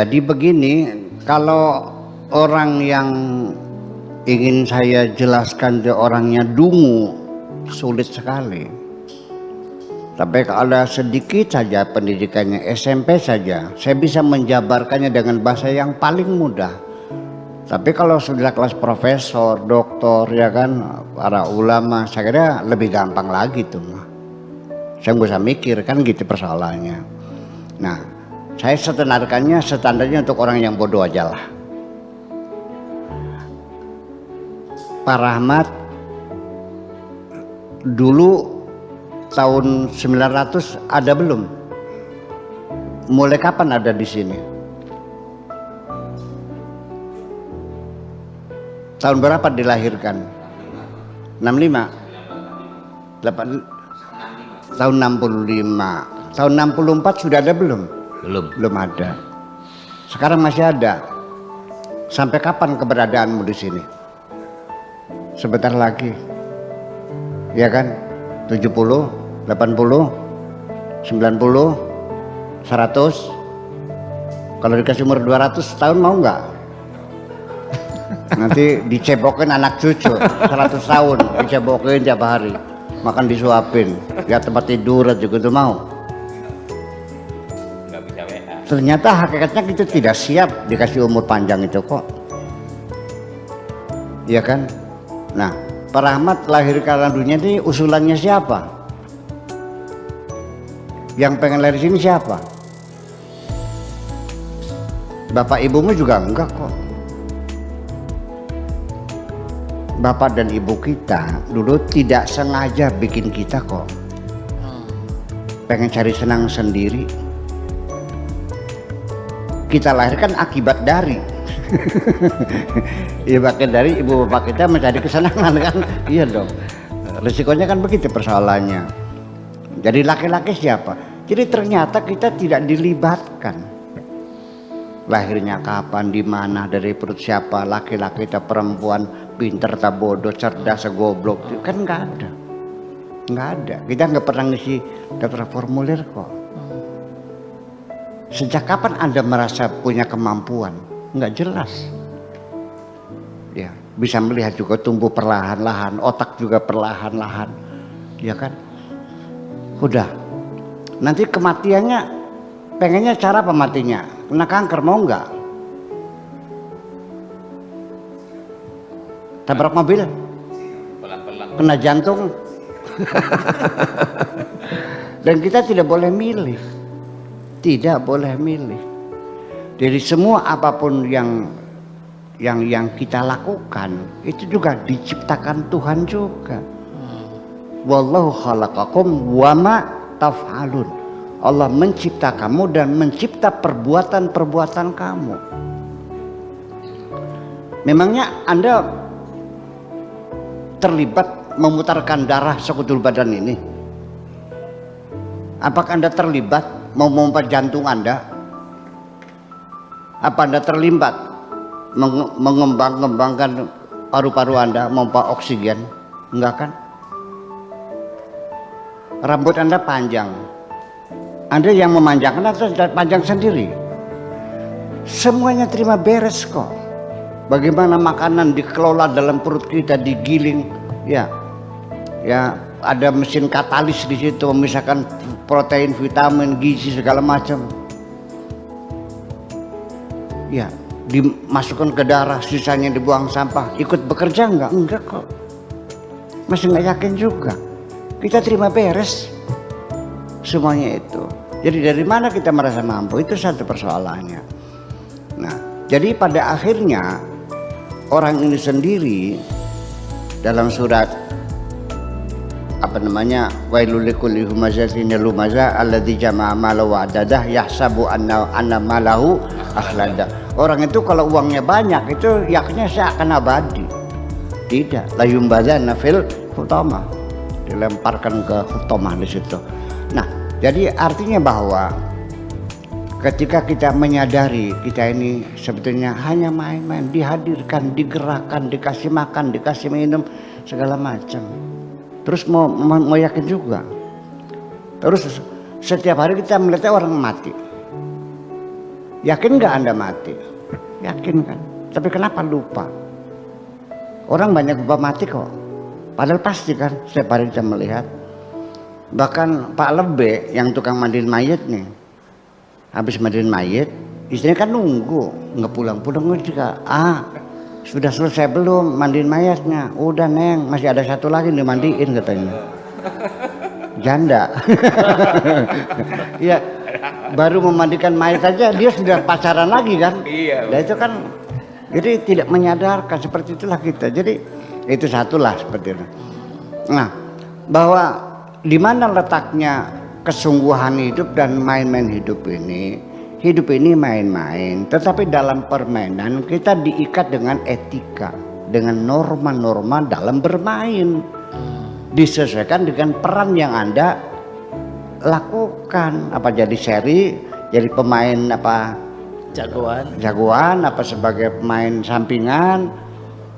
Jadi begini, kalau orang yang ingin saya jelaskan dia orangnya dungu, sulit sekali. Tapi kalau ada sedikit saja pendidikannya SMP saja, saya bisa menjabarkannya dengan bahasa yang paling mudah. Tapi kalau sudah kelas profesor, doktor, ya kan, para ulama, saya kira lebih gampang lagi tuh. Saya nggak usah mikir kan gitu persoalannya. Nah, saya standarnya untuk orang yang bodoh aja lah. Pak Rahmat dulu tahun 900 ada belum? Mulai kapan ada di sini? Tahun berapa dilahirkan? 65? 8, tahun 65. Tahun 64 sudah ada belum? Belum ada. Sekarang masih ada. Sampai kapan keberadaanmu di sini? Sebentar lagi. Ya kan? 70, 80, 90, 100. Kalau dikasih umur 200 tahun mau nggak? Nanti dicebokin anak cucu 100 tahun, dicebokin tiap hari, makan disuapin, ya tempat tidur juga tuh mau. Nggak bisa WA. Ternyata hakikatnya kita tidak siap dikasih umur panjang itu kok. Iya kan? Nah, Pak Rahmat lahir ke alam dunia ini usulannya siapa? Yang pengen lahir di sini siapa? Bapak ibumu juga enggak kok. Bapak dan ibu kita dulu tidak sengaja bikin kita kok. Pengen cari senang sendiri. Kita lahirkan akibat dari. Iya, bagian dari ibu bapak kita mencari kesenangan kan. Iya dong. Risikonya kan begitu persoalannya. Jadi laki-laki siapa? Jadi ternyata kita tidak dilibatkan. Lahirnya kapan, di mana, dari perut siapa, laki-laki atau perempuan, pinter atau bodoh, cerdas atau goblok, kan nggak ada. Nggak ada. Kita nggak pernah ngisi daftar formulir kok. Sejak kapan Anda merasa punya kemampuan? Nggak jelas. Ya, bisa melihat juga tumbuh perlahan-lahan, otak juga perlahan-lahan, ya kan? Udah. Nanti kematiannya, pengennya cara apa matinya? Kena kanker mau nggak? Tabrak mobil? Pelan-pelan. Kena jantung? Dan kita tidak boleh milih. Tidak boleh milih. Jadi semua apapun yang kita lakukan itu juga diciptakan Tuhan juga. Wallahu khalaqakum wama taf'alun. Allah mencipta kamu dan mencipta perbuatan-perbuatan kamu. Memangnya Anda terlibat memutarkan darah sekutul badan ini? Apakah Anda terlibat mau memompa jantung Anda? Apa Anda terlibat mengembangkan paru-paru Anda, memompa oksigen? Enggak kan? Rambut Anda panjang, Anda yang memanjangkan atau panjang sendiri? Semuanya terima beres kok. Bagaimana makanan dikelola dalam perut kita, digiling, ya ada mesin katalis di situ memisahkan protein, vitamin, gizi segala macam. Ya, dimasukkan ke darah, sisanya dibuang sampah. Ikut bekerja enggak? Enggak kok. Masih nggak yakin juga. Kita terima beres semuanya itu. Jadi dari mana kita merasa mampu, itu satu persoalannya. Nah, jadi pada akhirnya orang ini sendiri dalam surat wailul likulli humazatin lumaza alladzi jama'a malahu wa adadah yahsabu anna malahu akhlada. Orang itu kalau uangnya banyak itu yakinnya saya akan abadi. Tidak, la yumbazana fil hutama. Dilemparkan ke hutamah di situ. Nah, jadi artinya bahwa ketika kita menyadari kita ini sebetulnya hanya main-main, dihadirkan, digerakkan, dikasih makan, dikasih minum, segala macam. Terus mau yakin juga. Terus setiap hari kita melihat orang mati. Yakin nggak Anda mati? Yakin kan? Tapi kenapa lupa? Orang banyak lupa mati kok. Padahal pasti kan setiap hari kita melihat. Bahkan Pak Lebe yang tukang mandiin mayat nih, habis mandiin mayat, istrinya kan nunggu, nggak pulang-pulang juga. Sudah selesai belum mandiin mayatnya? Udah Neng, masih ada satu lagi dimandiin katanya. Janda. Ya, baru memandikan mayat saja dia sudah pacaran lagi kan? Iya. Nah itu kan, jadi tidak menyadarkan seperti itulah kita. Jadi itu satulah seperti itu. Nah, bahwa di mana letaknya kesungguhan hidup dan main-main hidup ini? Hidup ini main-main, tetapi dalam permainan kita diikat dengan etika, dengan norma-norma dalam bermain. Disesuaikan dengan peran yang Anda lakukan. Apa jadi seri, jadi pemain apa? Jagoan, apa sebagai pemain sampingan,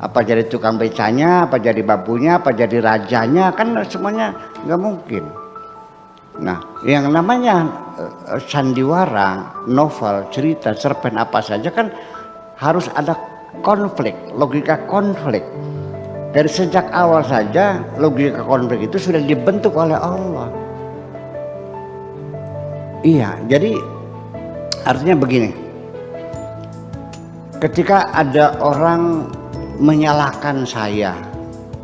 apa jadi tukang becanya, apa jadi babunya, apa jadi rajanya, kan semuanya nggak mungkin. Nah, yang namanya sandiwara, novel, cerita, cerpen apa saja kan harus ada konflik, logika konflik. Dari sejak awal saja logika konflik itu sudah dibentuk oleh Allah. Iya, jadi artinya begini. Ketika ada orang menyalahkan saya,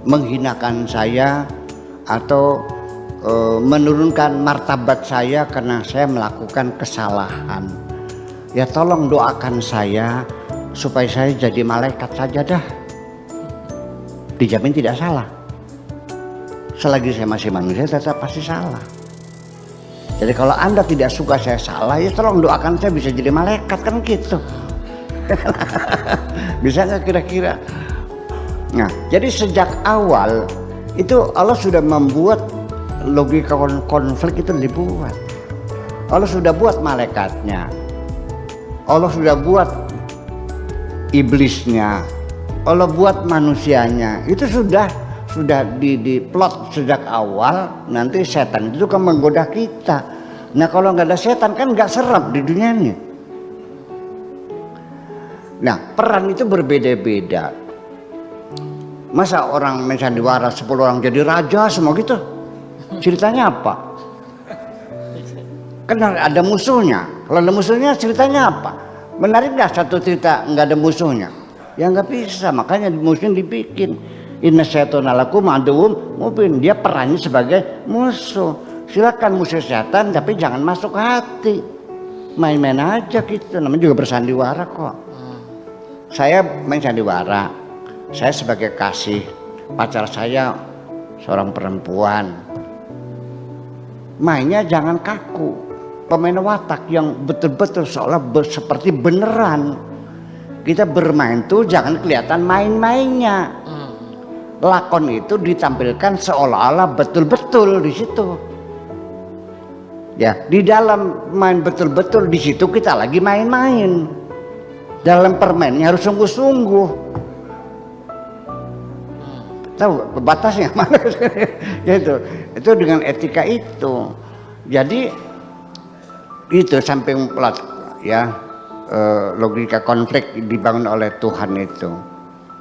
menghinakan saya, atau menurunkan martabat saya karena saya melakukan kesalahan, ya tolong doakan saya supaya saya jadi malaikat saja dah. Dijamin tidak salah. Selagi saya masih manusia tetap pasti salah. Jadi kalau Anda tidak suka saya salah, ya tolong doakan saya bisa jadi malaikat, kan gitu. Bisa nggak kira-kira? Nah, jadi sejak awal itu Allah sudah membuat logika konflik itu dibuat. Allah sudah buat malaikatnya, Allah sudah buat iblisnya, Allah buat manusianya. Itu sudah diplot sejak awal. Nanti setan itu kan menggoda kita. Nah kalau nggak ada setan kan nggak serap di dunia ini. Nah peran itu berbeda-beda. Masa orang main sandiwara 10 orang jadi raja semua gitu? Ceritanya apa? Kan ada musuhnya. Kalau ada musuhnya ceritanya apa? Menarik nggak satu cerita nggak ada musuhnya? Ya nggak bisa. Makanya musuhnya dibikin. Inna syaitana lakum aduwwum mubin. Dia perannya sebagai musuh. Silakan musuh setan tapi jangan masuk ke hati. Main-main aja gitu. Namanya juga bersandiwara kok. Saya main sandiwara. Saya sebagai kasih, pacar saya seorang perempuan. Mainnya jangan kaku, pemain watak yang betul-betul seolah seperti beneran. Kita bermain tuh jangan kelihatan main-mainnya. Lakon itu ditampilkan seolah-olah betul-betul di situ. Ya, di dalam main betul-betul di situ kita lagi main-main. Dalam permainnya harus sungguh-sungguh. Tahu batasnya mana? Ya itu dengan etika itu. Jadi itu samping plot ya, logika konflik dibangun oleh Tuhan itu.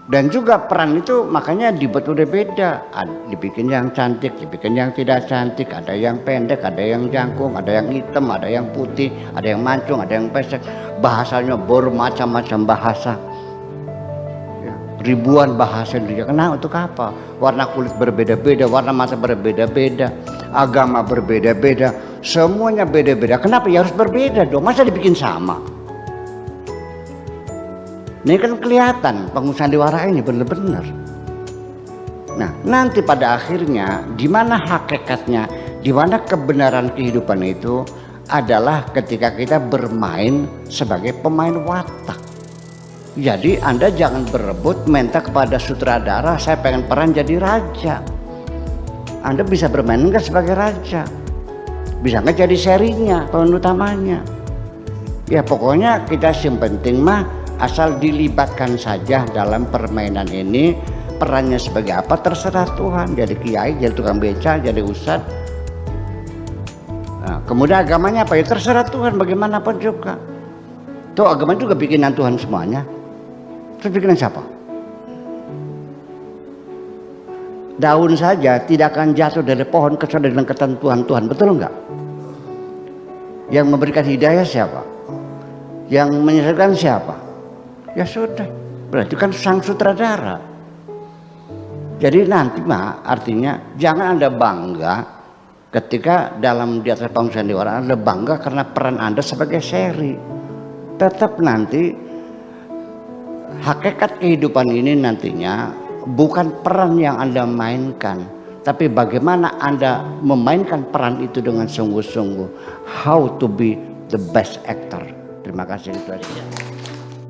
Dan juga peran itu makanya dibuat udah beda. Dibikin yang cantik, dibikin yang tidak cantik, ada yang pendek, ada yang jangkung, ada yang hitam, ada yang putih, ada yang mancung, ada yang pesek. Bahasanya bermacam-macam bahasa. Ribuan bahasa Indonesia. Kenapa? Untuk apa? Warna kulit berbeda-beda, warna mata berbeda-beda, agama berbeda-beda, semuanya beda-beda. Kenapa? Ya harus berbeda dong. Masa dibikin sama? Ini kan kelihatan pengusaha sandiwara ini benar-benar. Nah, nanti pada akhirnya di mana hakikatnya, di mana kebenaran kehidupan itu adalah ketika kita bermain sebagai pemain watak. Jadi Anda jangan berebut minta kepada sutradara saya pengen peran jadi raja. Anda bisa bermain enggak sebagai raja, bisa enggak jadi serinya, pemeran utamanya. Ya pokoknya kita yang penting mah asal dilibatkan saja dalam permainan ini. Perannya sebagai apa terserah Tuhan. Jadi kiai, jadi tukang beca, jadi ustadz. Nah, kemudian agamanya apa ya terserah Tuhan bagaimanapun juga. Tuh agama juga bikinan Tuhan semuanya. Terus bikinan siapa? Daun saja tidak akan jatuh dari pohon kecuali dengan ketentuan Tuhan, betul enggak? Yang memberikan hidayah siapa? Yang menyelesaikan siapa? Ya sudah, berarti kan sang sutradara. Jadi nanti mah artinya jangan Anda bangga ketika dalam di atas panggung sandiwara Anda bangga karena peran Anda sebagai seri. Tetap nanti hakikat kehidupan ini nantinya bukan peran yang Anda mainkan, tapi bagaimana Anda memainkan peran itu dengan sungguh-sungguh. How to be the best actor. Terima kasih itu aja.